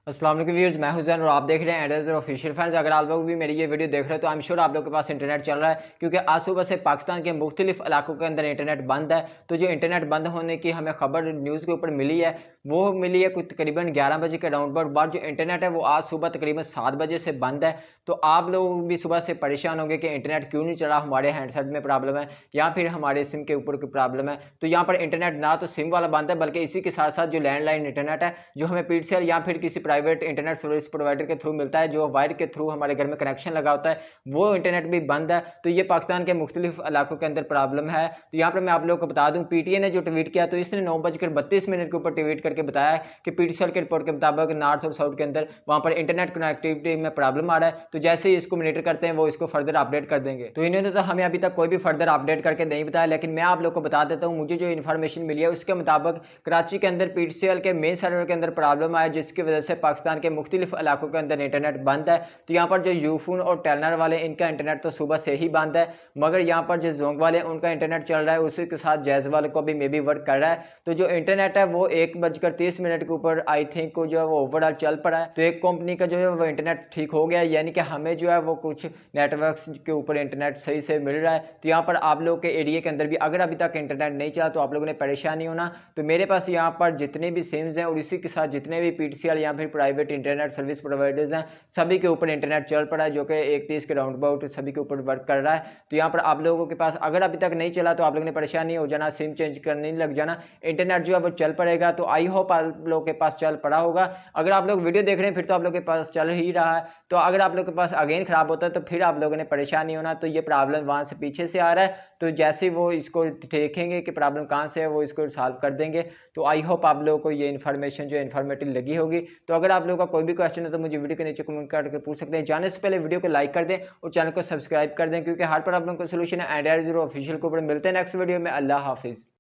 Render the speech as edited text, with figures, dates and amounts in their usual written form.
अस्सलाम वालेकुम व्यूअर्स, मैं हुसैन और आप देख रहे हैं एंड्रॉइड ऑफिशियल फ्रेंड्स। अगर आप लोग भी मेरी ये वीडियो देख रहे हो तो आई एम श्योर आप लोग के पास इंटरनेट चल रहा है, क्योंकि आज सुबह से पाकिस्तान के मुख्तलिफ इलाकों के अंदर इंटरनेट बंद है। तो जो इंटरनेट बंद होने की हमें खबर न्यूज़ के ऊपर मिली है, वो मिली है कुछ तकरीबन 11 बजे के राउंड अबाउट। बाद जो इंटरनेट है वो आज सुबह तकरीबन 7 बजे से बंद है। तो आप लोग भी सुबह से परेशान होंगे कि इंटरनेट क्यों नहीं चला, हमारे हैंडसेट में प्रॉब्लम है या फिर हमारे सिम के ऊपर कोई प्रॉब्लम है। तो यहाँ पर इंटरनेट ना तो सिम वाला बंद है, बल्कि इसी के साथ साथ जो लैंडलाइन इंटरनेट है जो हमें पीटीसीएल या फिर किसी प्राइवेट इंटरनेट सर्विस प्रोवाइडर के थ्रू मिलता है, जो वायर के थ्रू हमारे घर में कनेक्शन लगा होता है, वो इंटरनेट भी बंद है। तो ये पाकिस्तान के मुख्तलिफ इलाकों के अंदर प्रॉब्लम है। तो यहाँ पर मैं आप लोगों को बता दूं, पीटीए ने जो ट्वीट किया तो इसने 9:32 के ऊपर ट्वीट करके बताया कि पीटीसीएल के रिपोर्ट के मुताबिक नॉर्थ और साउथ के अंदर वहां पर इंटरनेट कनेक्टिविटी में प्रॉब्लम आ रहा है। तो जैसे ही इसको मॉनिटर करते हैं वो इसको फर्दर अपडेट कर देंगे। तो इन्होंने तो हमें अभी तक कोई भी फर्दर अपडेट करके नहीं बताया, लेकिन मैं आप लोग को बता देता हूँ, मुझे जो इन्फॉर्मेशन मिली है उसके मुताबिक कराची के अंदर पीटीसीएल के मेन सर्वर के अंदर प्रॉब्लम आया, जिसकी वजह से पाकिस्तान के मुख्तलिफ इलाकों के अंदर इंटरनेट बंद है। तो यहाँ पर जो यूफोन और टेलनर वाले इनका इंटरनेट तो सुबह से ही बंद है, मगर यहाँ पर जो जोंग वाले उनका इंटरनेट चल रहा है, उसी के साथ जैज वाले को भी मे बी वर्क कर रहा है। तो जो इंटरनेट है वो 1:30 के ऊपर आई थिंक को जो है वो ओवरऑल चल पड़ा है। तो एक कंपनी का जो है वो इंटरनेट ठीक हो गया, यानी कि हमें जो है वो कुछ नेटवर्क्स के ऊपर इंटरनेट सही से मिल रहा है। तो यहाँ पर आप लोग के एरिया के अंदर भी अगर अभी तक इंटरनेट नहीं चला तो आप लोगों ने परेशान नहीं होना। तो मेरे पास यहाँ पर जितने भी सिम्स हैं और इसी के साथ जितने भी पीटीसीएल या फिर प्राइवेट इंटरनेट सर्विस प्रोवाइडर्स हैं, सभी के ऊपर इंटरनेट चल पड़ा है, जो कि 1:30 के राउंड अबाउट सभी के ऊपर वर्क कर रहा है। तो यहाँ पर आप लोगों के पास अगर अभी तक नहीं चला तो आप लोगों ने परेशान नहीं हो जाना, सिम चेंज करने लग जाना, इंटरनेट जो है वो चल पड़ेगा। तो आई होप आप लोगों के पास चल पड़ा होगा। अगर आप लोग वीडियो देख रहे हैं फिर तो आप लोग के पास चल ही रहा है। तो अगर आप लोग के पास अगेन खराब होता है तो फिर आप लोगों ने परेशान नहीं होना। तो ये प्रॉब्लम वहां से पीछे से आ रहा है, तो जैसे वो इसको देखेंगे कि प्रॉब्लम कहाँ से है वो इसको सॉल्व कर देंगे। तो आई होप आप लोगों को ये इन्फॉर्मेशन जो इन्फॉर्मेटिव लगी होगी। तो अगर आप लोगों का कोई भी क्वेश्चन है तो मुझे वीडियो के नीचे कमेंट करके पूछ सकते हैं। जाने से पहले वीडियो को लाइक कर दें और चैनल को सब्सक्राइब कर दें, क्योंकि हर प्रॉब्लम का सोल्यूशन है एंड्रॉइड ऑफिशियल के ऊपर। मिलते हैं नेक्स्ट वीडियो में। अल्लाह हाफिज़।